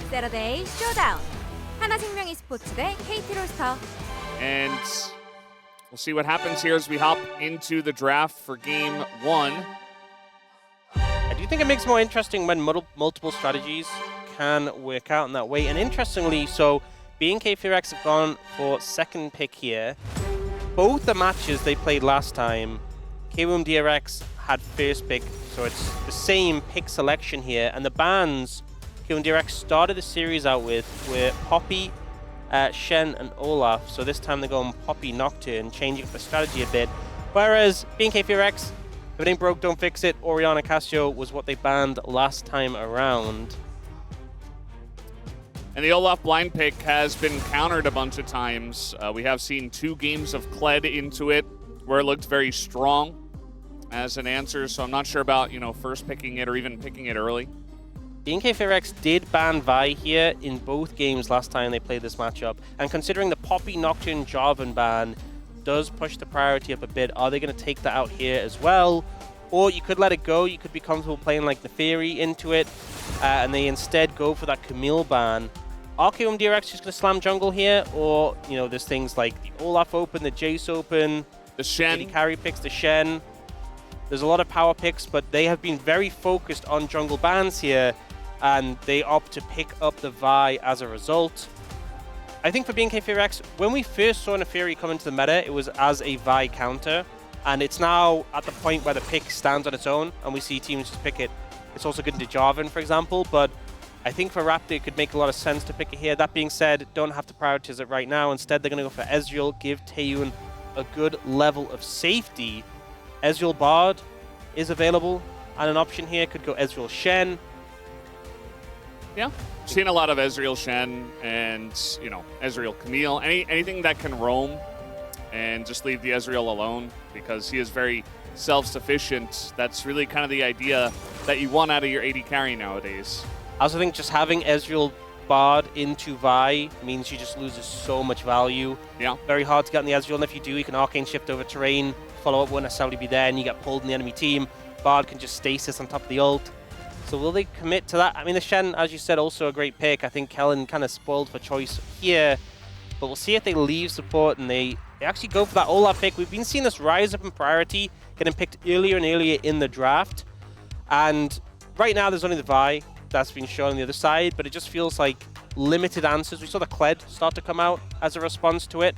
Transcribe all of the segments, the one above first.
세러데이 쇼다운. 하나생명 e스포츠 대 KT롤스터. And we'll see what happens here as we hop into the draft for game 1. I do think it makes it more interesting when multiple strategies can work out in that way. And interestingly, so BNK FearX have gone for second pick here. Both the matches they played last time, KRX had first pick, so it's the same pick selection here. And the bans KRX started the series out with were Poppy, Shen, and Olaf. So this time they're going Poppy Nocturne, changing up the strategy a bit. Whereas BNK FearX, if it ain't broke, don't fix it. Oriana Casio was what they banned last time around. And the Olaf blind pick has been countered a bunch of times. We have seen 2 games of Kled into it, where it looked very strong as an answer. So I'm not sure about, first picking it or even picking it early. BNK FearX did ban Vi here in both games last time they played this matchup. And considering the Poppy Nocturne Jarvan ban does push the priority up a bit, are they going to take that out here as well? Or you could let it go. You could be comfortable playing like Neferi into it, and they instead go for that Camille ban. Are KRX just going to slam jungle here? Or, there's things like the Olaf open, the Jace open, the Shen. The carry picks, the Shen. There's a lot of power picks, but they have been very focused on jungle bans here, and they opt to pick up the Vi as a result. I think for BNK FearX, when we first saw Neferi come into the meta, it was as a Vi counter, and it's now at the point where the pick stands on its own, and we see teams just pick it. It's also good into Jarvan, for example, but I think for Raptor, it could make a lot of sense to pick it here. That being said, don't have to prioritize it right now. Instead, they're going to go for Ezreal, give Taeyun a good level of safety. Ezreal Bard is available, and an option here could go Ezreal Shen. Yeah, seen a lot of Ezreal Shen and, Ezreal Camille. Anything that can roam and just leave the Ezreal alone, because he is very self-sufficient. That's really kind of the idea that you want out of your AD carry nowadays. I also think just having Ezreal Bard into Vi means you just loses so much value. Yeah. Very hard to get on the Ezreal, and if you do, you can Arcane Shift over terrain. Follow-up won't necessarily be there, and you get pulled in the enemy team. Bard can just stasis on top of the ult. So will they commit to that? I mean, the Shen, as you said, also a great pick. I think Kellen kind of spoiled for choice here, but we'll see if they leave support and they actually go for that Olaf pick. We've been seeing this rise up in priority, getting picked earlier and earlier in the draft. And right now, there's only the Vi that's been shown on the other side, but it just feels like limited answers. We saw the Kled start to come out as a response to it,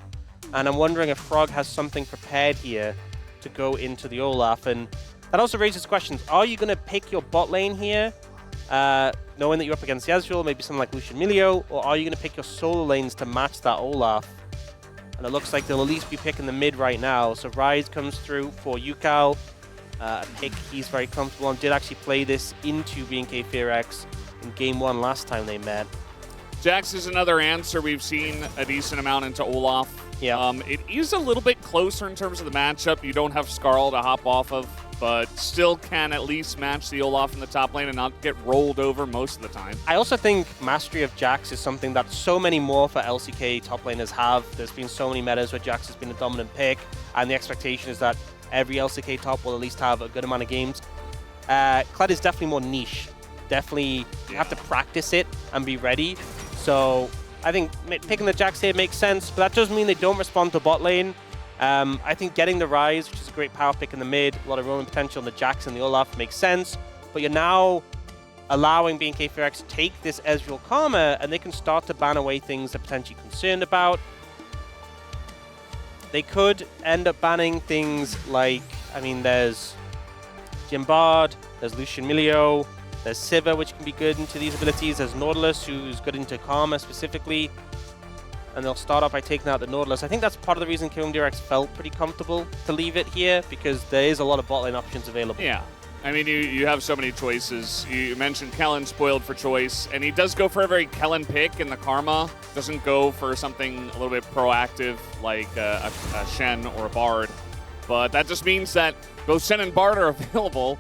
and I'm wondering if Frog has something prepared here to go into the Olaf. And that also raises questions. Are you going to pick your bot lane here, knowing that you're up against the Ezreal, maybe something like Lucian Milio, or are you going to pick your solo lanes to match that Olaf? And it looks like they'll at least be picking the mid right now. So Rise comes through for Yukao. A pick he's very comfortable and did actually play this into BNK FearX in game 1 last time they met. Jax is another answer. We've seen a decent amount into Olaf. Yeah. It is a little bit closer in terms of the matchup. You don't have Skarl to hop off of, but still can at least match the Olaf in the top lane and not get rolled over most of the time. I also think Mastery of Jax is something that so many more for LCK top laners have. There's been so many metas where Jax has been a dominant pick, and the expectation is that every LCK top will at least have a good amount of games. Kled is definitely more niche. Definitely, you have to practice it and be ready. So I think picking the Jax here makes sense, but that doesn't mean they don't respond to bot lane. I think getting the Rise, which is a great power pick in the mid, a lot of roaming potential in the Jax and the Olaf makes sense, but you're now allowing BNK FearX to take this Ezreal Karma, and they can start to ban away things they're potentially concerned about. They could end up banning things like, there's Jim Bard, there's Lucian Milio, there's Sivir, which can be good into these abilities, there's Nautilus, who's good into Karma specifically, and they'll start off by taking out the Nautilus. I think that's part of the reason KRX felt pretty comfortable to leave it here, because there is a lot of bot lane options available. Yeah. You have so many choices. You mentioned Kellen spoiled for choice, and he does go for a very Kellen pick in the Karma. Doesn't go for something a little bit proactive like a Shen or a Bard. But that just means that both Shen and Bard are available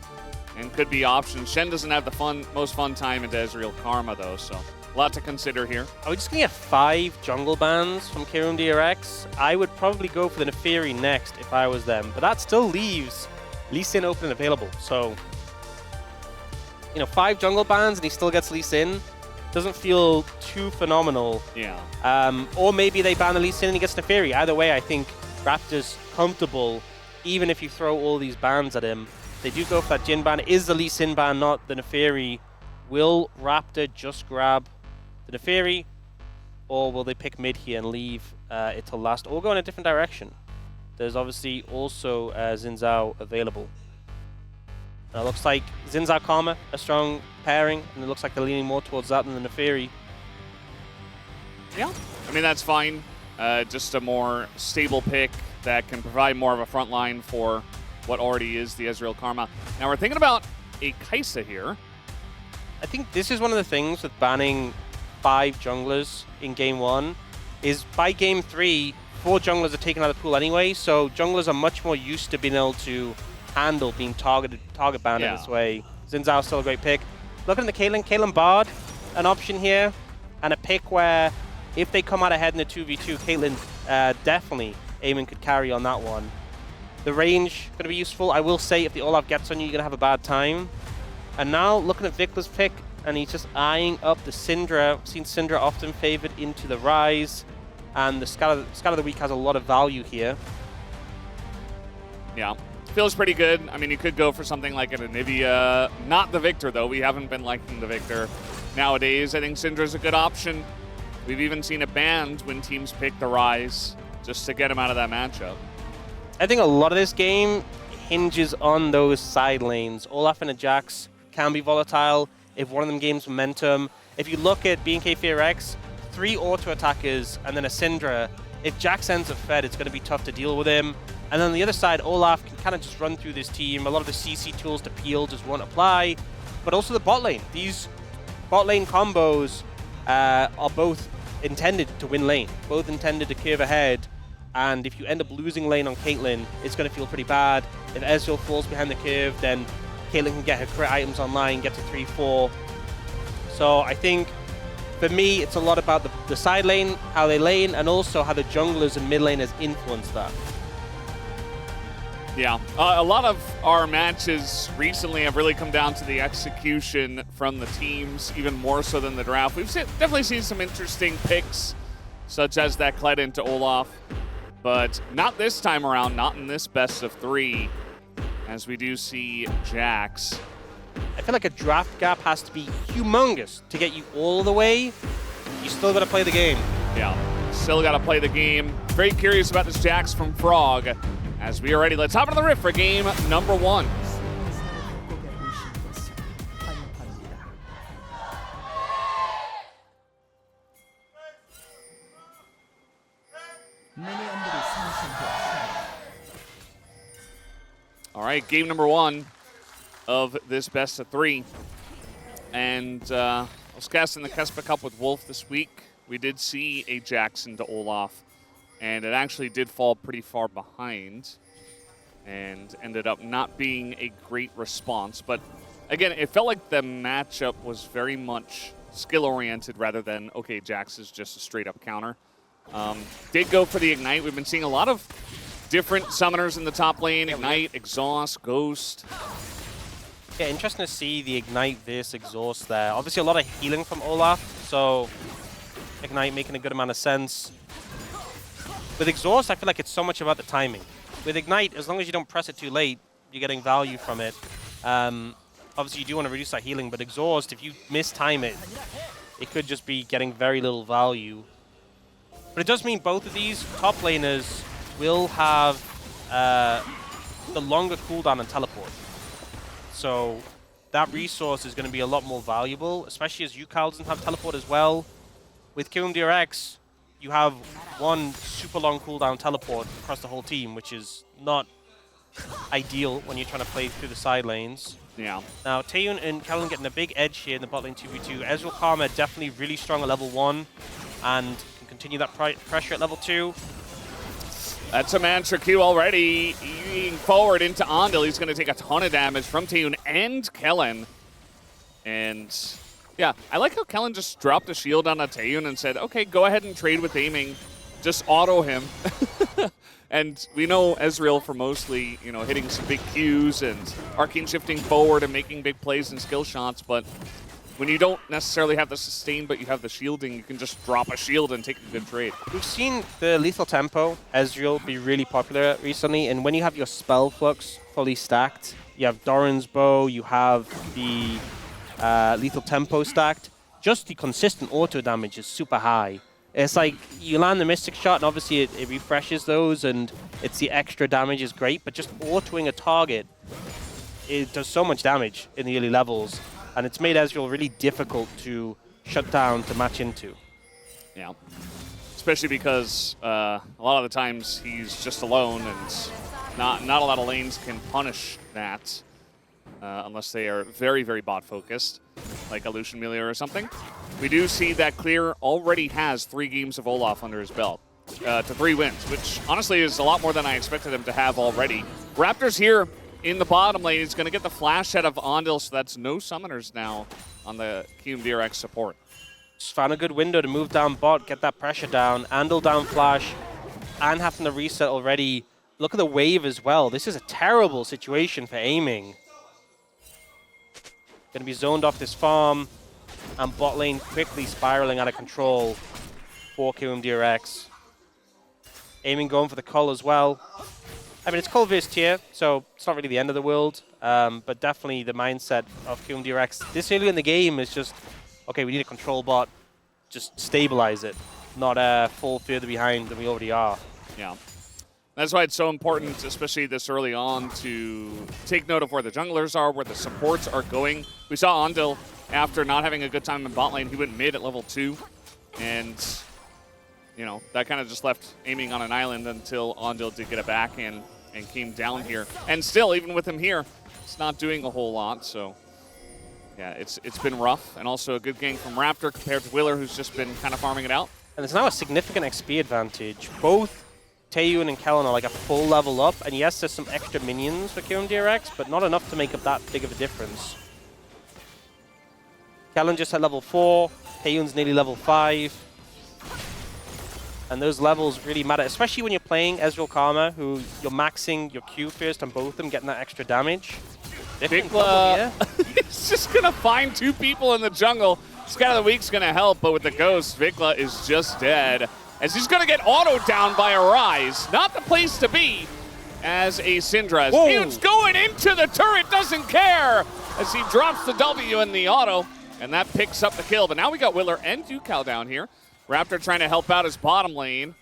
and could be options. Shen doesn't have the most fun time into Ezreal Karma, though, so a lot to consider here. Are we just going to get 5 jungle bans from KRX? I would probably go for the Neferi next if I was them, but that still leaves Lee Sin open and available. So, 5 jungle bans and he still gets Lee Sin. doesn't feel too phenomenal. Yeah. Or maybe they ban the Lee Sin and he gets Neferi. Either way, I think Raptor's comfortable, even if you throw all these bans at him. They do go for that Jhin ban. It is the Lee Sin ban, not the Neferi. Will Raptor just grab the Neferi, or will they pick mid here and leave it till last, or go in a different direction? There's obviously also Xin Zhao available. Now it looks like Xin Zhao Karma, a strong pairing, and it looks like they're leaning more towards that than the Neferi. Yeah, I mean, that's fine. Just a more stable pick that can provide more of a front line for what already is the Ezreal Karma. Now we're thinking about a Kai'Sa here. I think this is one of the things with banning 5 junglers in game 1, is by game 3, 4 junglers are taken out of the pool anyway, so junglers are much more used to being able to handle being target banned in this way. Xin Zhao's still a great pick. Looking at the Caitlyn Bard, an option here, and a pick where if they come out ahead in the 2v2, Caitlyn definitely Eamon could carry on that one. The range going to be useful. I will say if the Olaf gets on you, you're going to have a bad time. And now looking at Victor's pick, and he's just eyeing up the Syndra. I've seen Syndra often favored into the Rise, and the Scout of the Week has a lot of value here. Yeah, feels pretty good. I mean, you could go for something like an Anivia. Not the Victor, though. We haven't been liking the Victor nowadays. I think Syndra's a good option. We've even seen it banned when teams pick the Rise just to get him out of that matchup. I think a lot of this game hinges on those side lanes. Olaf and a Jax can be volatile if one of them gains momentum. If you look at BNK FearX, 3 auto attackers and then a Syndra. If Jax ends up fed, it's going to be tough to deal with him. And then on the other side, Olaf can kind of just run through this team. A lot of the CC tools to peel just won't apply. But also the bot lane. These bot lane combos are both intended to win lane, both intended to curve ahead. And if you end up losing lane on Caitlyn, it's going to feel pretty bad. If Ezreal falls behind the curve, then Caitlyn can get her crit items online, get to 3-4. So I think, for me, it's a lot about the side lane, how they lane, and also how the junglers and mid laners influence that. Yeah, a lot of our matches recently have really come down to the execution from the teams, even more so than the draft. We've definitely seen some interesting picks, such as that Kled into Olaf, but not this time around, not in this best of 3, as we do see Jax. I feel like a draft gap has to be humongous to get you all the way. You still got to play the game. Yeah, still got to play the game. Very curious about this Jax from Frog. As we are ready, let's hop into the rift for game number 1. All right, game number 1 of this best of 3. And I was casting the Kespa Cup with Wolf this week. We did see a Jackson to Olaf, and it actually did fall pretty far behind and ended up not being a great response. But again, it felt like the matchup was very much skill-oriented rather than, okay, Jax is just a straight-up counter. Did go for the Ignite. We've been seeing a lot of different summoners in the top lane. Ignite, Exhaust, Ghost. Yeah, interesting to see the Ignite versus Exhaust there. Obviously a lot of healing from Olaf, so Ignite making a good amount of sense. With Exhaust, I feel like it's so much about the timing. With Ignite, as long as you don't press it too late, you're getting value from it. Obviously, you do want to reduce that healing, but Exhaust, if you mistime it, it could just be getting very little value. But it does mean both of these top laners will have the longer cooldown and teleport. So that resource is going to be a lot more valuable, especially as Yukal doesn't have teleport as well. With KRX, you have one super long cooldown teleport across the whole team, which is not ideal when you're trying to play through the side lanes. Yeah. Now, Taeyun and Kellen getting a big edge here in the bot lane 2v2. Ezreal Karma definitely really strong at level 1 and can continue that pressure at level 2. That's a Mantra Q already. Eating forward into Ondil. He's going to take a ton of damage from Taeyun and Kellen. And yeah, I like how Kellen just dropped a shield on a Taeyun and said, okay, go ahead and trade with aiming. Just auto him. And we know Ezreal for mostly, you know, hitting some big Qs and arcane shifting forward and making big plays and skill shots, but when you don't necessarily have the sustain, but you have the shielding, you can just drop a shield and take a good trade. We've seen the lethal tempo Ezreal be really popular recently, and when you have your spell flux fully stacked, you have Doran's bow, you have the lethal tempo stacked, just the consistent auto damage is super high. It's like you land the Mystic Shot, and obviously it refreshes those, and it's the extra damage is great, but just autoing a target, it does so much damage in the early levels, and it's made Ezreal really difficult to shut down, to match into. Yeah, especially because a lot of the times he's just alone, and not a lot of lanes can punish that unless they are very, very bot focused, like a Lucian Melia or something. We do see that Clear already has 3 games of Olaf under his belt to 3 wins, which honestly is a lot more than I expected him to have already. Raptors here in the bottom lane. He's going to get the flash out of Andil, so that's no summoners now on the KRX support. Just found a good window to move down bot, get that pressure down. Andil down flash, and having to reset already. Look at the wave as well. This is a terrible situation for aiming. Going to be zoned off this farm, and bot lane quickly spiraling out of control for KRX. Aiming going for the cull as well. I mean, it's cull versus tier, so it's not really the end of the world, but definitely the mindset of KRX this early in the game is just, okay, we need a control bot, just stabilize it, not fall further behind than we already are. Yeah. That's why it's so important, especially this early on, to take note of where the junglers are, where the supports are going. We saw Andil, after not having a good time in bot lane, he went mid at level 2, and you know, that kind of just left aiming on an island until Andil did get it back and came down here. And still, even with him here, it's not doing a whole lot, so yeah, it's been rough. And also a good game from Raptor compared to Willer, who's just been kind of farming it out. And there's now a significant XP advantage. Both Taeyun and Kellen are like a full level up, and yes, there's some extra minions for KRX, but not enough to make up that big of a difference. Kellen just at level 4, Taeyun's nearly level 5. And those levels really matter, especially when you're playing Ezreal Karma, who you're maxing your Q first on both of them, getting that extra damage. Vikla is just going to find 2 people in the jungle. Scout of the Week's going to help, but with the Ghost, Vikla is just dead, as he's going to get autoed down by a Rise. Not the place to be as a Syndra. Huge going into the turret, doesn't care, as he drops the W in the auto, and that picks up the kill. But now we got Willer and Ducal down here. Raptor trying to help out his bottom lane,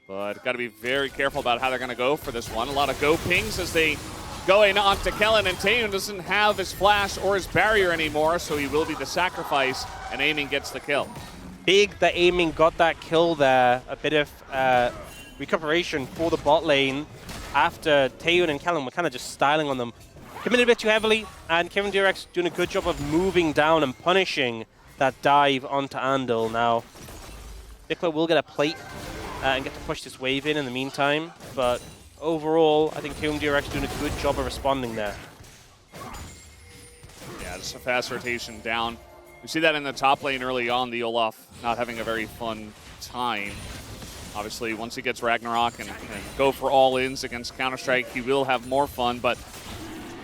but got to be very careful about how they're going to go for this one. A lot of go pings as they go in onto Kellen, and Taeyun doesn't have his flash or his barrier anymore, so he will be the sacrifice, and Aiming gets the kill. Big that Aiming got that kill there. A bit of recuperation for the bot lane after Taeyun and Kellen were kind of just styling on them. Committed a bit too heavily, and KRX doing a good job of moving down and punishing that dive onto Andil. Now, Vikla will get a plate and get to push this wave in the meantime, but overall, I think KRX doing a good job of responding there. Yeah, just a fast rotation down. We see that in the top lane early on, the Olaf not having a very fun time. Obviously, once he gets Ragnarok and go for all-ins against Counter-Strike, he will have more fun, but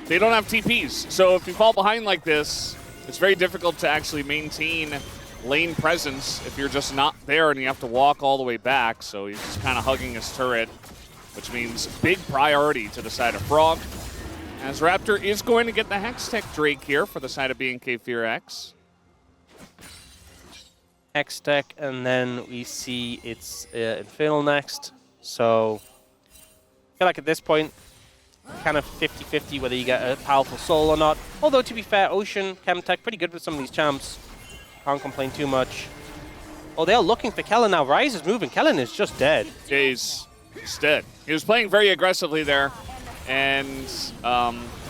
they don't have TPs. So if you fall behind like this, it's very difficult to actually maintain lane presence if you're just not there and you have to walk all the way back. So he's just kind of hugging his turret, which means big priority to the side of Frog, as Raptor is going to get the Hextech Drake here for the side of BNK FearX. Hextech, and then we see it's Infernal next. So I feel like at this point, kind of 50-50 whether you get a powerful soul or not. Although, to be fair, Ocean, Chemtech, pretty good with some of these champs. Can't complain too much. Oh, they're looking for Kellen now. Rise is moving. Kellen is just dead. He's dead. He was playing very aggressively there. And,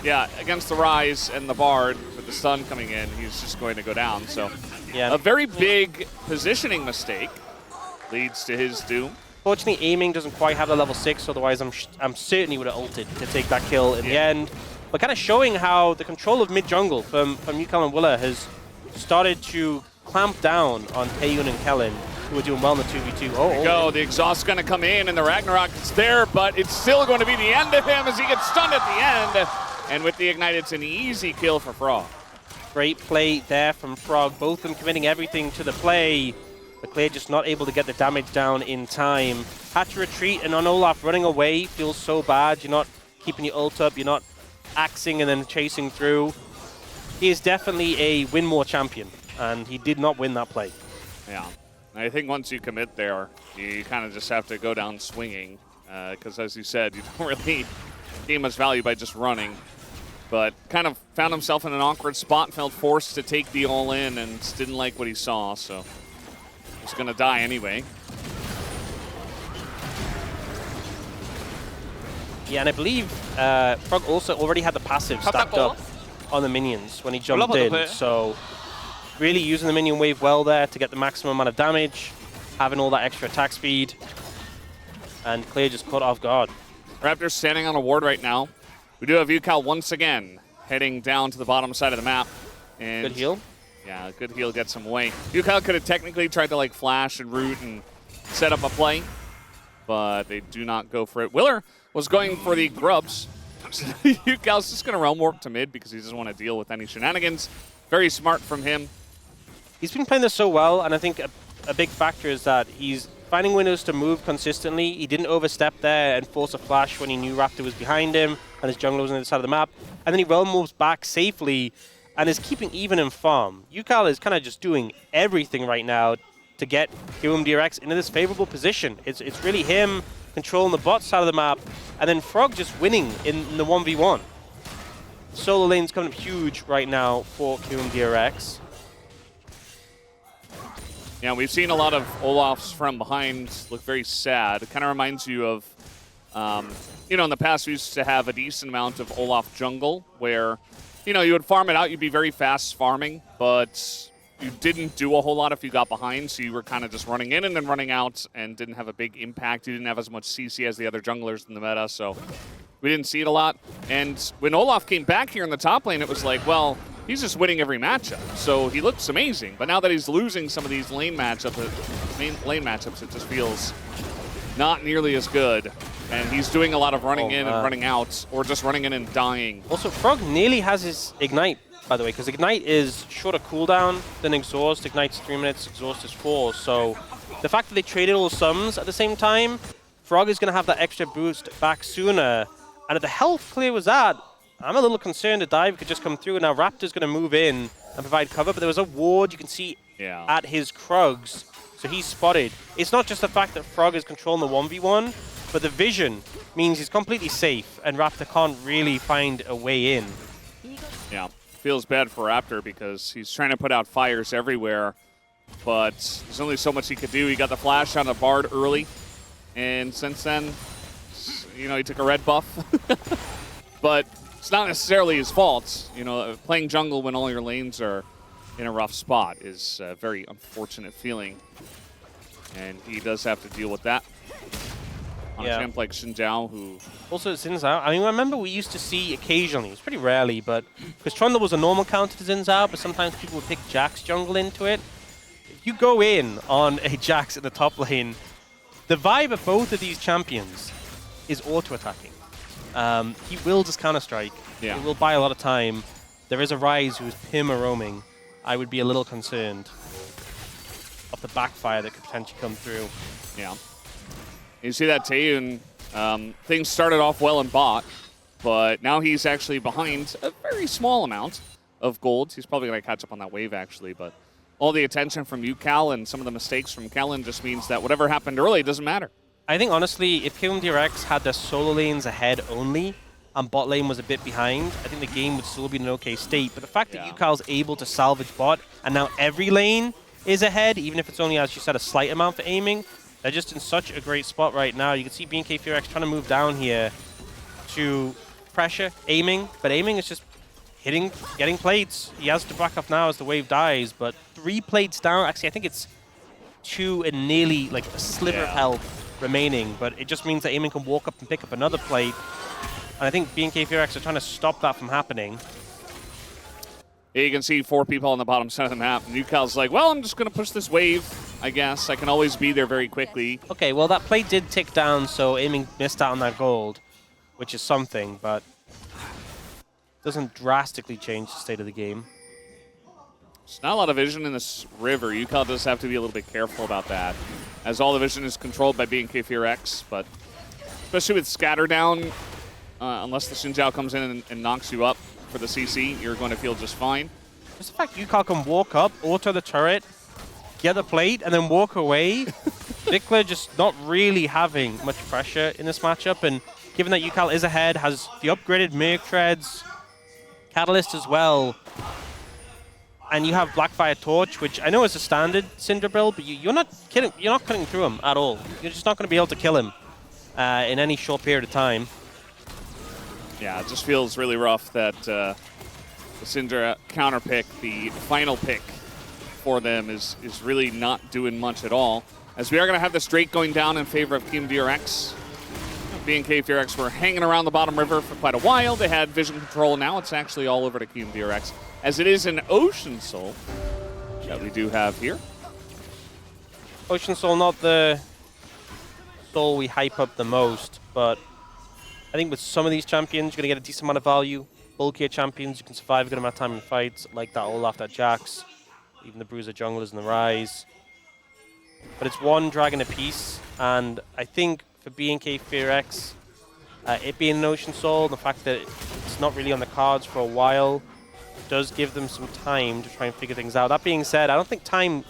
yeah, against the Rise and the Bard, with the stun coming in, he's just going to go down. So, yeah, a very big positioning mistake leads to his doom. Fortunately, Aiming doesn't quite have the level 6, otherwise I'm certain he would have ulted to take that kill in the end. But kind of showing how the control of mid-jungle from Yukal and Willa has started to clamp down on Taeyun and Kellen, who are doing well in the 2v2. There you go. The exhaust's going to come in, and the Ragnarok is there, but it's still going to be the end of him as he gets stunned at the end. And with the Ignite, it's an easy kill for Frog. Great play there from Frog. Both of them committing everything to the play. But Clear just not able to get the damage down in time. Had to retreat, and on Olaf, running away feels so bad. You're not keeping your ult up. You're not axing and then chasing through. He is definitely a win more champion, and he did not win that play. Yeah. I think once you commit there, you kind of just have to go down swinging. Because as you said, you don't really gain much value by just running. But kind of found himself in an awkward spot, felt forced to take the all-in, and just didn't like what he saw, so he's going to die anyway. Yeah, and I believe Frog also already had the passive stacked up on the minions when he jumped in, so really using the minion wave well there to get the maximum amount of damage, having all that extra attack speed, and Clear just caught off guard. Raptors standing on a ward right now. We do have UCal once again heading down to the bottom side of the map. And good heal. Yeah, good heal gets him away. UCal could have technically tried to like flash and root and set up a play, but they do not go for it. Willer was going for the grubs. UCal's just going to realm warp to mid because he doesn't want to deal with any shenanigans. Very smart from him. He's been playing this so well, and I think a big factor is that he's finding windows to move consistently. He didn't overstep there and force a flash when he knew Raptor was behind him and his jungler was on the other side of the map. And then he realm moves back safely and is keeping even in farm. UCal is kind of just doing everything right now to get KRX into this favorable position. It's really him controlling the bot side of the map, and then Frog just winning in the 1v1. Solo lane's coming up huge right now for KRX. Yeah, we've seen a lot of Olafs from behind look very sad. It kind of reminds you of, you know, in the past we used to have a decent amount of Olaf jungle where, you know, you would farm it out, you'd be very fast farming, but you didn't do a whole lot if you got behind, so you were kind of just running in and then running out and didn't have a big impact. You didn't have as much CC as the other junglers in the meta, so we didn't see it a lot. And when Olaf came back here in the top lane, it was like, well, he's just winning every matchup, so he looks amazing. But now that he's losing some of these lane matchups, it just feels not nearly as good. And he's doing a lot of running in and running out, or just running in and dying. Also, Frog nearly has his Ignite, by the way, because Ignite is shorter cooldown than Exhaust. Ignite's 3 minutes, Exhaust is 4. So the fact that they traded all summons at the same time, Frog is going to have that extra boost back sooner. And at the health Clear was at, I'm a little concerned a dive could just come through. Now Raptor's going to move in and provide cover, but there was a ward you can see at his Krugs. So he's spotted. It's not just the fact that Frog is controlling the 1v1, but the vision means he's completely safe, and Raptor can't really find a way in. Yeah, feels bad for Raptor because he's trying to put out fires everywhere, but there's only so much he could do. He got the flash on a Bard early, and since then, you know, he took a red buff. But it's not necessarily his fault. You know, playing jungle when all your lanes are in a rough spot is a very unfortunate feeling, and he does have to deal with that. On a champ like Xin Zhao, who... Also, Xin Zhao, I mean, I remember we used to see occasionally, it was pretty rarely, but... Because Trundle was a normal counter to Xin Zhao, but sometimes people would pick Jax jungle into it. If you go in on a Jax in the top lane, the vibe of both of these champions is auto-attacking. He will just counter-strike. Yeah. He will buy a lot of time. There is a Ryze who's Pim roaming. I would be a little concerned of the backfire that could potentially come through. Yeah. You see that Taeyun, things started off well in bot, but now he's actually behind a very small amount of gold. He's probably going to catch up on that wave, actually, but all the attention from UCal and some of the mistakes from Kellen just means that whatever happened early doesn't matter. I think, honestly, if KRX had their solo lanes ahead only and bot lane was a bit behind, I think the game would still be in an okay state. But the fact that UCal's able to salvage bot and now every lane is ahead, even if it's only, as you said, a slight amount for aiming, they're just in such a great spot right now. You can see BNK FearX trying to move down here to pressure, aiming, but aiming is just hitting, getting plates. He has to back off now as the wave dies, but 3 plates down. Actually, I think it's 2 and nearly like a sliver of health remaining, but it just means that aiming can walk up and pick up another plate. And I think BNK FearX are trying to stop that from happening. Yeah, you can see 4 people on the bottom side of the map. And UCal's like, well, I'm just going to push this wave, I guess. I can always be there very quickly. Okay, well, that plate did tick down, so aiming missed out on that gold, which is something, but doesn't drastically change the state of the game. There's not a lot of vision in this river. UCal does have to be a little bit careful about that, as all the vision is controlled by BNK FearX, but especially with scatter down, unless the Xin Zhao comes in and knocks you up for the CC, you're going to feel just fine. Just the fact UCal can walk up, auto the turret, get the plate, and then walk away. Vikla just not really having much pressure in this matchup, and given that UCal is ahead, has the upgraded Merc Treads, Catalyst as well, and you have Blackfire Torch, which I know is a standard Syndra build, but you're not cutting through him at all. You're just not going to be able to kill him in any short period of time. Yeah, it just feels really rough that the Syndra counter pick, the final pick for them, is really not doing much at all. As we are going to have this Drake going down in favor of Team DRX. BNK FearX were hanging around the bottom river for quite a while. They had vision control. Now it's actually all over to Team DRX, as it is an Ocean Soul that we do have here. Ocean Soul, not the soul we hype up the most, but I think with some of these champions, you're going to get a decent amount of value. Bulkier champions, you can survive a good amount of time in fights, like that Olaf, that Jax, even the Bruiser junglers and the Ryze. But it's one dragon apiece, and I think for BNK FearX, it being an Ocean Soul, the fact that it's not really on the cards for a while, does give them some time to try and figure things out. That being said, I don't think time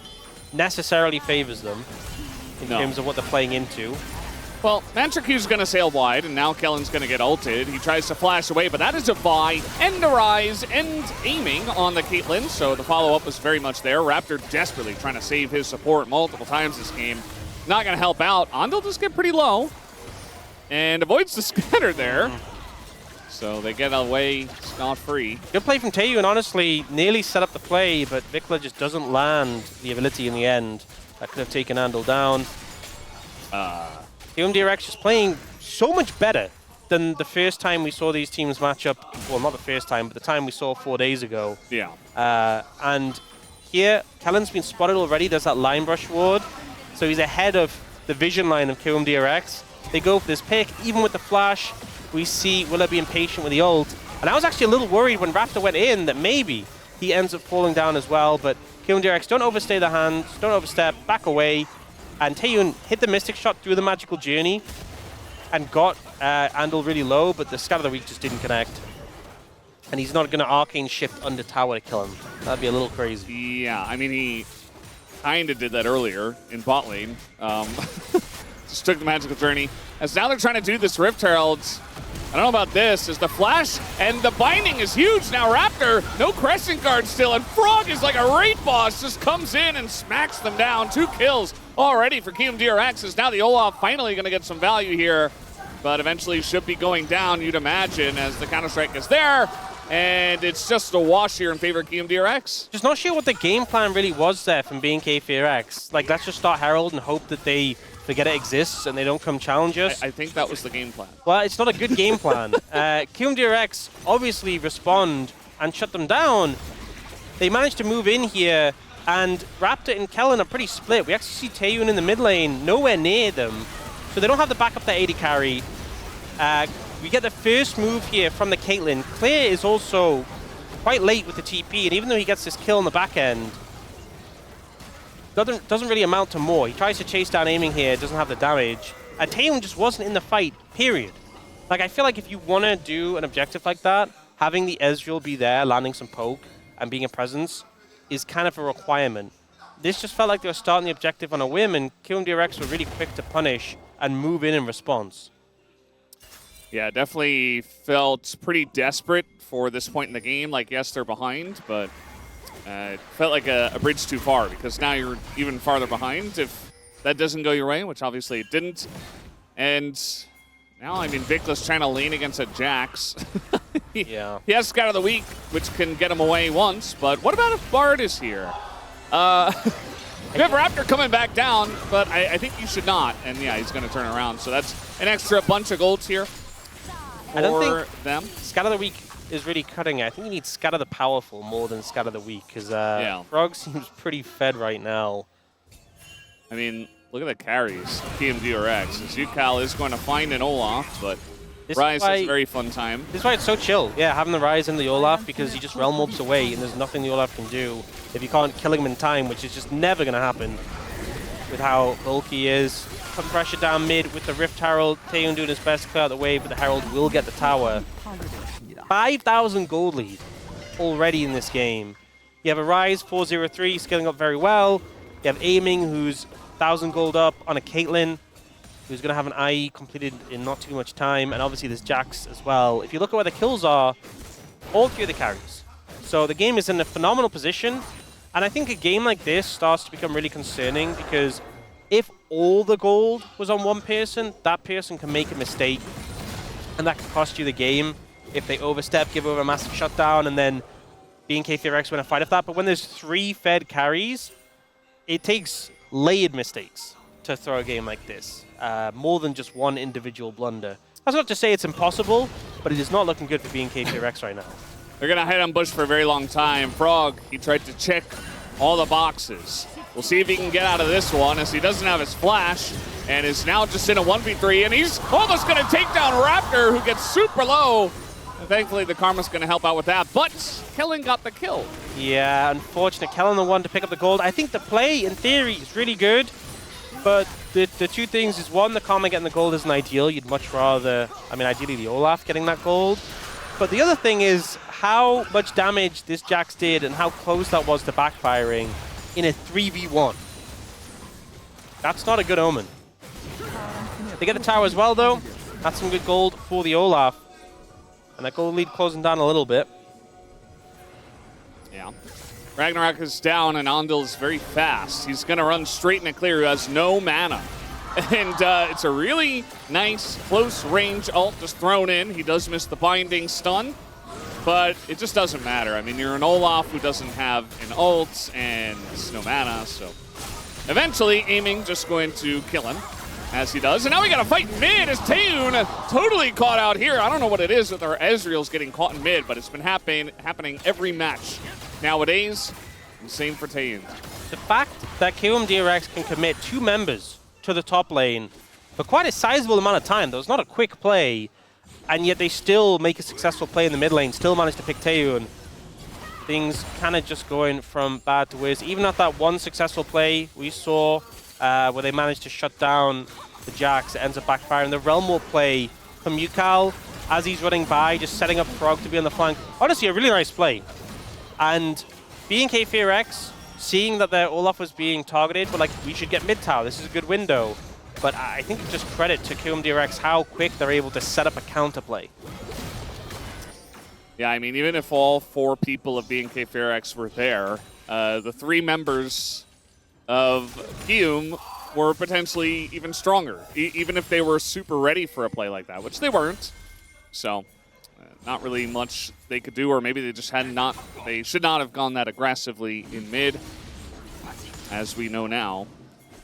necessarily favors them in terms of what they're playing into. Well, Mantricu's going to sail wide, and now Kellen's going to get ulted. He tries to flash away, but that is a Vi and a Ryze and aiming on the Caitlyn, so the follow-up was very much there. Raptor desperately trying to save his support multiple times this game. Not going to help out. Andal just get pretty low and avoids the scatter there. So they get away scot-free. Good play from Taeyu, and honestly, nearly set up the play, but Vikla just doesn't land the ability in the end. That could have taken Andal down. Team DRX is playing so much better than the first time we saw these teams match up. Well, not the first time, but the time we saw 4 days ago. Yeah. And here, Kellen's been spotted already. There's that line brush ward. So he's ahead of the vision line of KOM DRX. They go for this pick. Even with the flash, we see Willa being patient with the ult. And I was actually a little worried when Raptor went in that maybe he ends up falling down as well. But KOM DRX don't overstay the hands, don't overstep, back away. And Taeyun hit the Mystic Shot through the Magical Journey and got Andal really low, but the Scat of the Week just didn't connect. And he's not going to Arcane Shift under tower to kill him. That'd be a little crazy. Yeah, I mean, he kind of did that earlier in bot lane. Just took the Magical Journey. As now they're trying to do this Rift Heralds. I don't know about this, as the flash and the binding is huge. Now Raptor, no Crescent Guard still, and Frog is like a raid boss, just comes in and smacks them down. 2 kills already for KOM DRX, as now the Olaf finally going to get some value here, but eventually should be going down, you'd imagine, as the Counter-Strike is there, and it's just a wash here in favor of KOM DRX. Just not sure what the game plan really was there from BNK FearX. Like, let's just start Herald and hope that they forget it exists and they don't come challenge us. I think that was the game plan. Well, it's not a good game plan. KOM DRX obviously respond and shut them down. They managed to move in here, and Raptor and Kellen are pretty split. We actually see Taeyun in the mid lane, nowhere near them. So they don't have the backup that 80 carry. We get the first move here from the Caitlyn. Clear is also quite late with the TP, and even though he gets this kill on the back end, doesn't really amount to more. He tries to chase down aiming here, doesn't have the damage. And Taeyun just wasn't in the fight, period. Like, I feel like if you want to do an objective like that, having the Ezreal be there, landing some poke, and being a presence is kind of a requirement. This just felt like they were starting the objective on a whim, and KOM DRX were really quick to punish and move in response. Yeah, definitely felt pretty desperate for this point in the game. Like, yes, they're behind, but it felt like a bridge too far, because now you're even farther behind if that doesn't go your way, which obviously it didn't. And now, I mean, Vikla's trying to lean against a Jax. Yeah. He has Scout of the Week, which can get him away once, but what about if Bard is here? You have Raptor coming back down, but I think you should not. And yeah, he's going to turn around. So that's an extra bunch of golds here for I don't think them. Scat of the Week is really cutting it. I think you need Scat of the Powerful more than Scat of the Week, because Frog seems pretty fed right now. I mean, look at the carries. Team DRX. As UCal is going to find an Olaf, but Rise is a very fun time. This is why it's so chill. Yeah, having the Rise in the Olaf, because he just realm orbs away and there's nothing the Olaf can do if you can't kill him in time, which is just never going to happen with how bulky he is. Put pressure down mid with the Rift Herald. Taeyun doing his best to clear out the way, but the Herald will get the tower. 5,000 gold lead already in this game. You have a Rise 403 scaling up very well. You have Aiming, who's 1,000 gold up on a Caitlyn, who's going to have an IE completed in not too much time. And obviously there's Jax as well. If you look at where the kills are, all three of the carries. So the game is in a phenomenal position. And I think a game like this starts to become really concerning because if all the gold was on one person, that person can make a mistake. And that can cost you the game if they overstep, give over a massive shutdown, and then BNK FearX win a fight of that. But when there's 3 fed carries, it takes layered mistakes to throw a game like this. More than just one individual blunder. That's not to say it's impossible, but it is not looking good for BNK FearX right now. They're going to hide on Bush for a very long time. Frog, he tried to check all the boxes. We'll see if he can get out of this one as he doesn't have his flash and is now just in a 1v3, and he's almost going to take down Raptor, who gets super low. And thankfully, the Karma's going to help out with that, but Kellen got the kill. Yeah, unfortunate. Kellen the one to pick up the gold. I think the play, in theory, is really good, but the two things is, one, the Karma getting the gold isn't ideal. You'd much rather, I mean, ideally the Olaf getting that gold. But the other thing is how much damage this Jax did and how close that was to backfiring in a 3v1. That's not a good omen. They get the tower as well, though. That's some good gold for the Olaf. And that gold lead closing down a little bit. Yeah. Ragnarok is down, and Andil is very fast. He's going to run straight in a clear, who has no mana. And it's a really nice, close-range ult just thrown in. He does miss the binding stun, but it just doesn't matter. I mean, you're an Olaf who doesn't have an ult and no mana, so eventually Aiming just going to kill him, as he does. And now we got a fight in mid as Taeyun totally caught out here. I don't know what it is with our Ezreal's getting caught in mid, but it's been happening every match nowadays. And same for Taeyun. The fact that KRX can commit 2 members to the top lane for quite a sizable amount of time, though it's not a quick play, and yet they still make a successful play in the mid lane, still manage to pick Taeyun. Things kind of just going from bad to worse. Even at that one successful play we saw where they managed to shut down the Jax, it ends up backfiring. The Realm War play from Yukal as he's running by, just setting up Frog to be on the flank. Honestly, a really nice play. And BNK FearX, seeing that their Olaf was being targeted, but like, we should get mid tower, this is a good window. But I think it's just credit to KRX how quick they're able to set up a counterplay. Yeah, I mean, even if all 4 people of BNK FearX were there, the 3 members of Kium were potentially even stronger, even if they were super ready for a play like that, which they weren't. So, not really much they could do, or maybe they just they should not have gone that aggressively in mid, as we know now.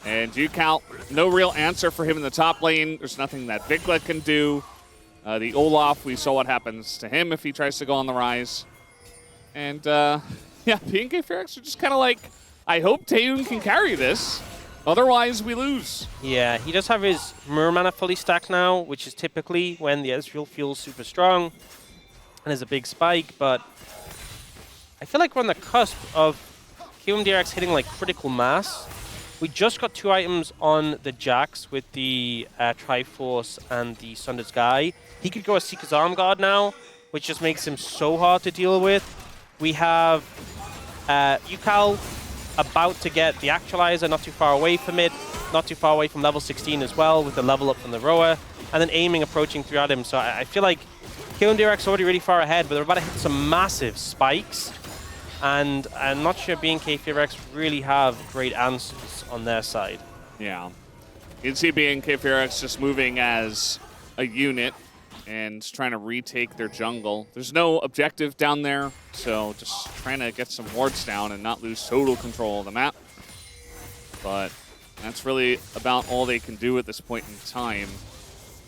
And Yukal, no real answer for him in the top lane. There's nothing that Vikla can do. The Olaf, we saw what happens to him if he tries to go on the rise. And yeah, BNK FearX are just kind of like, I hope Taeyun can carry this. Otherwise, we lose. Yeah, he does have his Mirror Mana fully stacked now, which is typically when the Ezreal feels super strong and there's a big spike, but I feel like we're on the cusp of KRX hitting like critical mass. We just got 2 items on the Jax with the Triforce and the Sundered Sky. He could go a Seeker's Arm Guard now, which just makes him so hard to deal with. We have Yukal about to get the Actualizer, not too far away from it, not too far away from level 16 as well, with the level up from the Roa, and then Aiming approaching throughout him. So I feel like KRX already really far ahead, but they're about to hit some massive spikes. And I'm not sure BNK FearX really have great answers on their side. Yeah. You can see BNK FearX just moving as a unit and trying to retake their jungle. There's no objective down there, so just trying to get some wards down and not lose total control of the map. But that's really about all they can do at this point in time.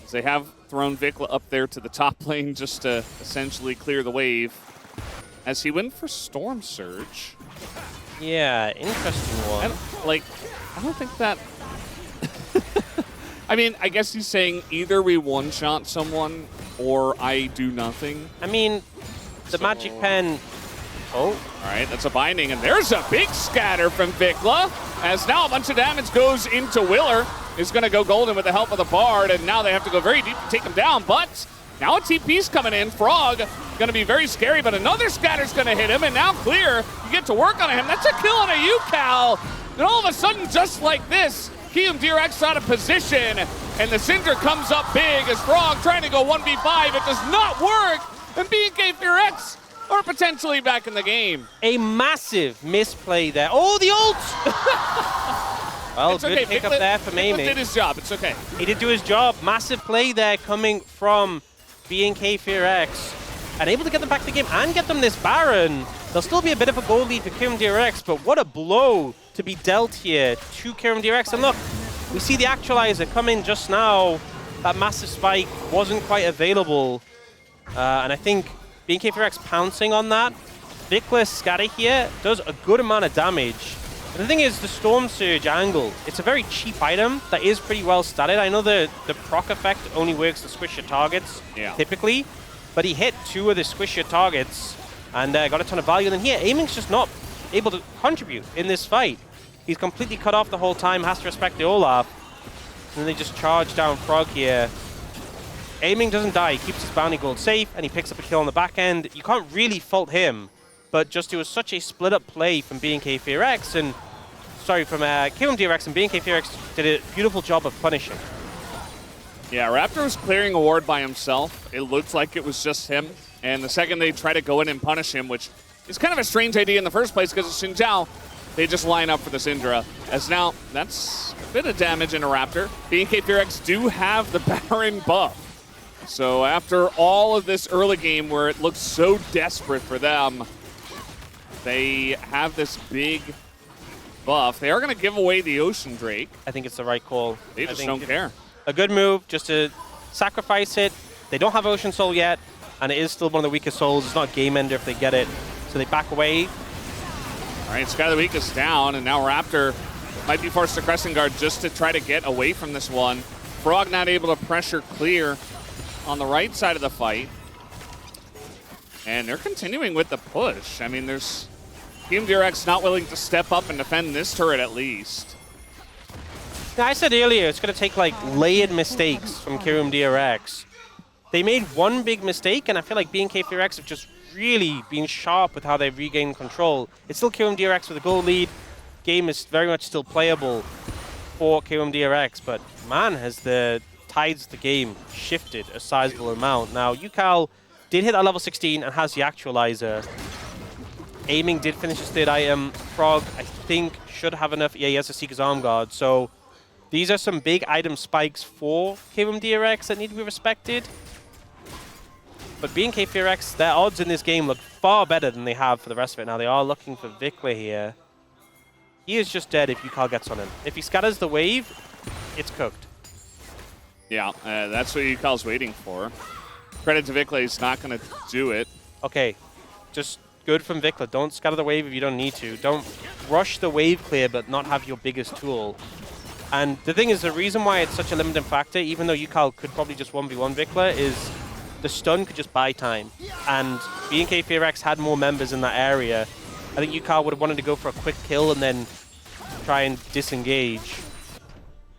As they have thrown Vikla up there to the top lane just to essentially clear the wave. As he went for Storm Surge. Yeah, interesting one. I don't think that... I mean, I guess he's saying either we one-shot someone or I do nothing. I mean, the magic pen. Oh. All right, that's a binding, and there's a big scatter from Vikla, as now a bunch of damage goes into Willer. Is going to go golden with the help of the Bard, and now they have to go very deep to take him down, but now a TP's coming in. Frog going to be very scary, but another scatter's going to hit him, and now Clear, you get to work on him. That's a kill on a UCal, and all of a sudden, just like this, KRX out of position, and the Syndra comes up big as Frog trying to go 1v5. It does not work, and BNK FearX are potentially back in the game. A massive misplay there. Oh, the ult! Well, it's good okay. pick up Vikla, there from Vikla Amy. did his job. It's okay. He did do his job. Massive play there coming from BNK FearX. And able to get them back to the game and get them this Baron. There'll still be a bit of a goal lead for KRX, but what a blow to be dealt here to KRX. And look, we see the Actualizer come in just now. That massive spike wasn't quite available. And I think BNK FearX pouncing on that. Vikla scatter here does a good amount of damage. And the thing is, the Storm Surge angle, it's a very cheap item that is pretty well statted. I know the proc effect only works to squish your targets, typically, but he hit 2 of the squish your targets and got a ton of value. And then here, Aiming's just not able to contribute in this fight. He's completely cut off the whole time, has to respect the Olaf. And then they just charge down Frog here. Aiming doesn't die, he keeps his bounty gold safe, and he picks up a kill on the back end. You can't really fault him. But just it was such a split-up play from BNK FearX and from KRX, and BNK FearX did a beautiful job of punishing. Yeah, Raptor was clearing a ward by himself. It looked like it was just him. And the second they try to go in and punish him, which is kind of a strange idea in the first place because of Xin Zhao, they just line up for the Syndra. As now, that's a bit of damage in a Raptor. BNK FearX do have the Baron buff. So after all of this early game where it looked so desperate for them, they have this big buff. They are going to give away the Ocean Drake. I think it's the right call. They just don't care. A good move just to sacrifice it. They don't have Ocean Soul yet, and it is still one of the weakest souls. It's not game ender if they get it. So they back away. All right, Sky the Weak is down, and now Raptor might be forced to Crescent Guard just to try to get away from this one. Frog not able to pressure Clear on the right side of the fight. And they're continuing with the push. I mean, there's KRX not willing to step up and defend this turret at least. Now, I said earlier, it's going to take like layered mistakes from KRX. They made one big mistake, and I feel like BNK FearX have just really been sharp with how they've regained control. It's still KRX with a goal lead. Game is very much still playable for KRX, but man, has the tides of the game shifted a sizable amount. Now, UCal did hit that level 16 and has the Actualizer. Aiming did finish his 3rd item. Frog, I think, should have enough. Yeah, he has a Seeker's Arm Guard. So these are some big item spikes for KRX that need to be respected. But BNK FearX, their odds in this game look far better than they have for the rest of it. Now, they are looking for Vikla here. He is just dead if UCal gets on him. If he scatters the wave, it's cooked. Yeah, that's what UCal's waiting for. Credit to Vikla, he's not going to do it. Okay, just good from Vikla. Don't scatter the wave if you don't need to. Don't rush the wave clear but not have your biggest tool. And the thing is, the reason why it's such a limiting factor, even though UCal could probably just 1v1 Vikla, is the stun could just buy time. And BNK FearX had more members in that area. I think UCal would have wanted to go for a quick kill and then try and disengage.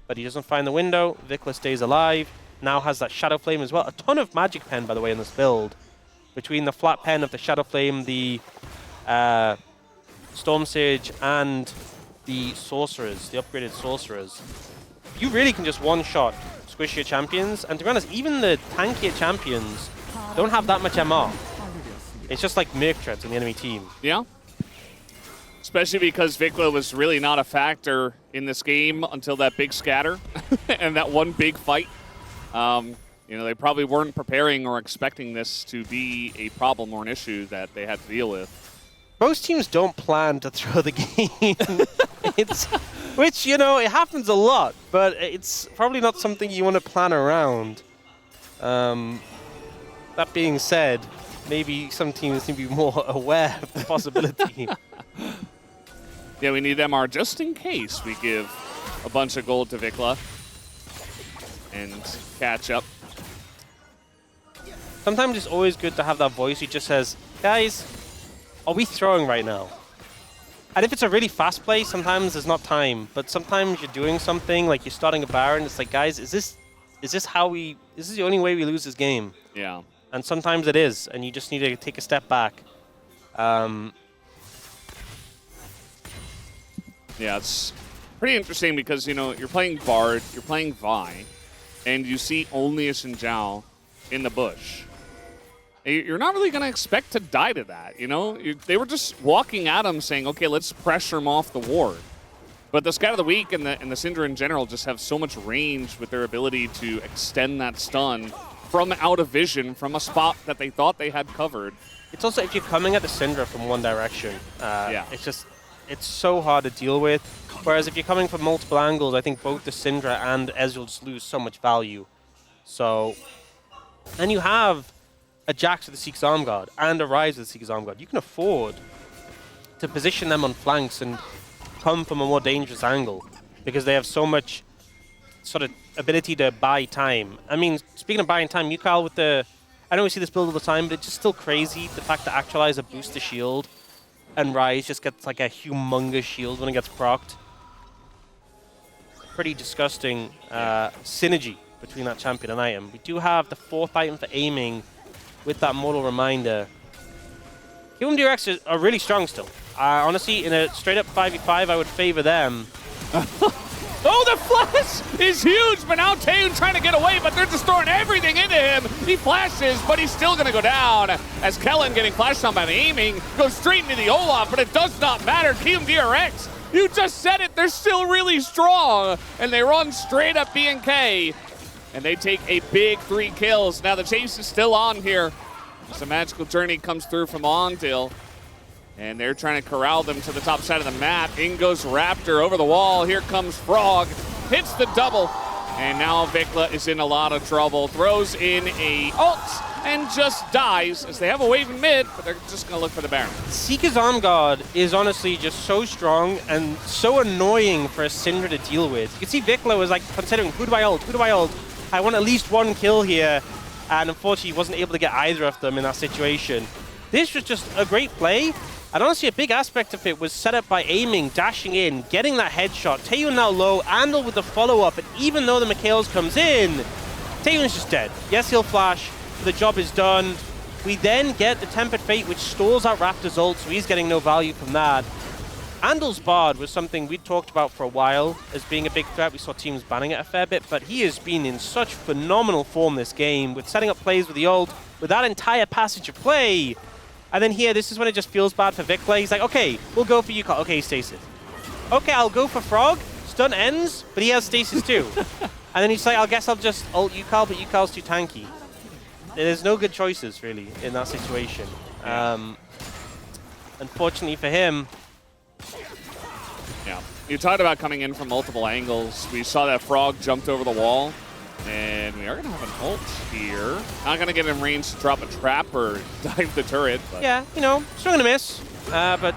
But he doesn't find the window. Vikla stays alive. Now has that Shadow Flame as well. A ton of Magic Pen, by the way, in this build. Between the flat pen of the Shadow Flame, the Storm Surge, and the Sorcerers, the upgraded Sorcerers. You really can just one-shot squish your champions. And to be honest, even the tankier champions don't have that much MR. It's just like Merc Treads on the enemy team. Yeah. Especially because Vikla was really not a factor in this game until that big scatter and that one big fight. You know, they probably weren't preparing or expecting this to be a problem or an issue that they had to deal with. Most teams don't plan to throw the game. Which, you know, it happens a lot, but it's probably not something you want to plan around. That being said, maybe some teams need to be more aware of the possibility. Yeah, we need MR just in case we give a bunch of gold to Vikla and catch up. sometimes it's always good to have that voice who just says, guys, are we throwing right now? And if it's a really fast play, sometimes there's not time. But sometimes you're doing something, like you're starting a Baron, it's like, guys, is this the only way we lose this game? Yeah. And sometimes it is, and you just need to take a step back. Yeah, it's pretty interesting because, you know, you're playing Bard, you're playing Vi, and you see only a Xin Zhao in the bush. You're not really going to expect to die to that, you know? They were just walking at him saying, okay, let's pressure him off the ward. But the Scout of the Week and the Syndra in general just have so much range with their ability to extend that stun from out of vision, from a spot that they thought they had covered. It's also, if you're coming at the Syndra from one direction, yeah. It's so hard to deal with. Whereas if you're coming from multiple angles, I think both the Syndra and Ezreal just lose so much value. So, and you have a Jax with the Seeker's Arm Guard and a Ryze with the Seeker's Arm Guard. You can afford to position them on flanks and come from a more dangerous angle because they have so much sort of ability to buy time. I mean, speaking of buying time, Yukal with the... I know we see this build all the time, but it's just still crazy, the fact that Actualizer boosts the shield and Ryze just gets like a humongous shield when it gets procced. Pretty disgusting synergy between that champion and item. We do have the 4th item for aiming with that Mortal Reminder. KRX are really strong still. Honestly, in a straight-up 5v5, I would favor them. Oh, the flash is huge, but now Taeun trying to get away, but they're just throwing everything into him. He flashes, but he's still going to go down as Kellen getting flashed on by the aiming goes straight into the Olaf, but it does not matter. KRX, you just said it, they're still really strong, and they run straight up BNK, and they take a big 3 kills. Now the chase is still on here as the magical journey comes through from Ondil. And they're trying to corral them to the top side of the map. In goes Raptor over the wall. Here comes Frog. Hits the double. And now Vikla is in a lot of trouble. Throws in a ult and just dies as they have a wave in mid, but they're just going to look for the Baron. Seeker's Arm Guard is honestly just so strong and so annoying for a Syndra to deal with. You can see Vikla was like considering, who do I ult? Who do I ult? I want at least 1 kill here. And unfortunately, he wasn't able to get either of them in that situation. This was just a great play. And honestly, a big aspect of it was set up by aiming, dashing in, getting that headshot. Taeun now low, Andal with the follow-up, and even though the Mikhails comes in, Taeun's just dead. Yes, he'll flash, but the job is done. We then get the Tempered Fate, which stalls out Raptor's ult, so he's getting no value from that. Andal's Bard was something we talked about for a while as being a big threat. We saw teams banning it a fair bit, but he has been in such phenomenal form this game, with setting up plays with the ult, with that entire passage of play. And then here, this is when it just feels bad for Vikla. He's like, okay, we'll go for Yukal. Okay, stasis. Okay, I'll go for Frog. Stun ends, but he has stasis too. And then he's like, I guess I'll just ult Yukal, but Yukal's too tanky. There's no good choices, really, in that situation. Unfortunately for him. Yeah. You talked about coming in from multiple angles. We saw that Frog jumped over the wall. And we are going to have an ult here. Not going to get in range to drop a trap or dive the turret. But. Yeah, you know, still going to miss. But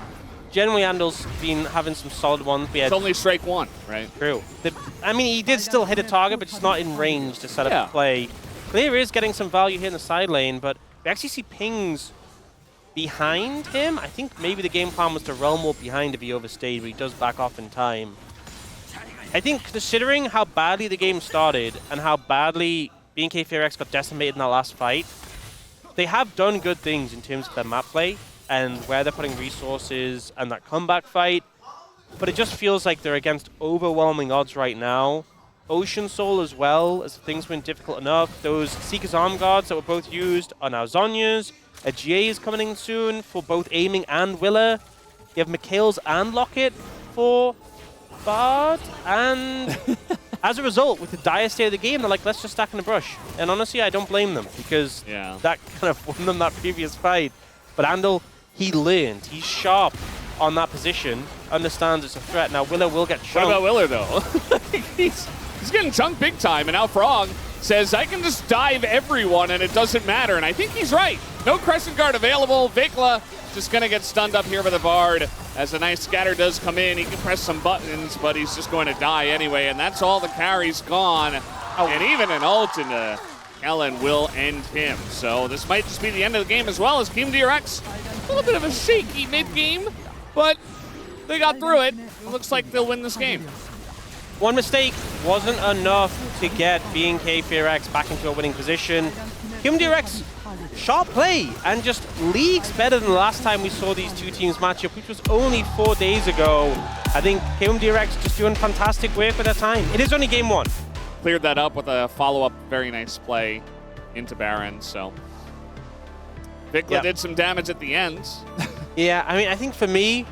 generally, Andal's been having some solid ones. It's only strike 1, right? True. I mean, he did still hit a target, but just not in range to set up a play. Clear is getting some value here in the side lane, but we actually see pings behind him. I think maybe the game plan was to realm warp behind if he overstayed, but he does back off in time. I think considering how badly the game started and how badly BNK FearX got decimated in that last fight, they have done good things in terms of their map play and where they're putting resources and that comeback fight. But it just feels like they're against overwhelming odds right now. Ocean Soul as well, as things went difficult enough. Those Seeker's Arm Guards that were both used are now Zonya's. A GA is coming in soon for both aiming and Willa. You have Mikhails and Locket for Bard, and as a result, with the dire state of the game, they're like, let's just stack in the brush. And honestly, I don't blame them, because that kind of won them that previous fight. But Andal, he learned. He's sharp on that position, understands it's a threat. Now, Willa will get chunked. What about Willer, though? he's getting chunked big time, and now Frog says, I can just dive everyone, and it doesn't matter. And I think he's right. No Crescent Guard available. Vikla just going to get stunned up here by the Bard. As a nice scatter does come in, he can press some buttons, but he's just going to die anyway, and that's all the carries gone. Oh. And even an ult into Kellen will end him. So this might just be the end of the game as well as Team KRX. A little bit of a shaky mid-game, but they got through it. It looks like they'll win this game. One mistake wasn't enough to get BNK FearX back into a winning position. Team KRX, sharp play, and just leagues better than the last time we saw these two teams match up, which was only 4 days ago. I think Team KRX just doing fantastic work with their time. It is only game 1. Cleared that up with a follow-up, very nice play into Baron. So Vikla did some damage at the end. Yeah, I mean, I think for me,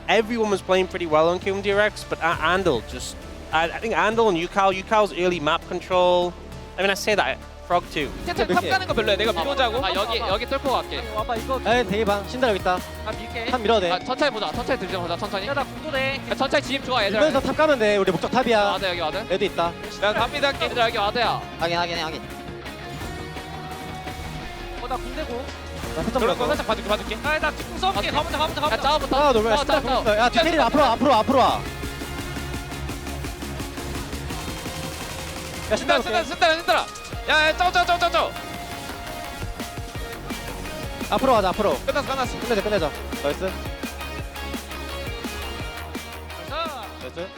everyone was playing pretty well on Team KRX, but Andal just, I think Andal and Yukal's early map control. I mean, I say that. Frog 2. 탑 가는 거 별로야. 내가 밀어자고. 여기 뚫고 갈게. 와봐 이거. 에 대기방 신달 여기 있다. 밀게. 탑 밀어도 돼. 천천히 보자. 천천히 들자 보자. 천천히. 나 궁도네. 천천히 진입 좋아 얘들. 이러면서 탑 가면 돼. 우리 목적 탑이야. 와드 여기 와드. 애도 있다. 야 갑니다. 얘들아 여기 와드야. 확인. 나 궁대고. 나 살짝 그런 거 물었어. 살짝 봐줄게. 나 뒷궁 써볼게. 가보자. 야 싸워부터. 신달 궁. 야 디테일 앞으로 와. 야 신달 쓴다. 야 짜오. 앞으로 가자 앞으로. 끝났어. 끝내자. 나이스. 나이스.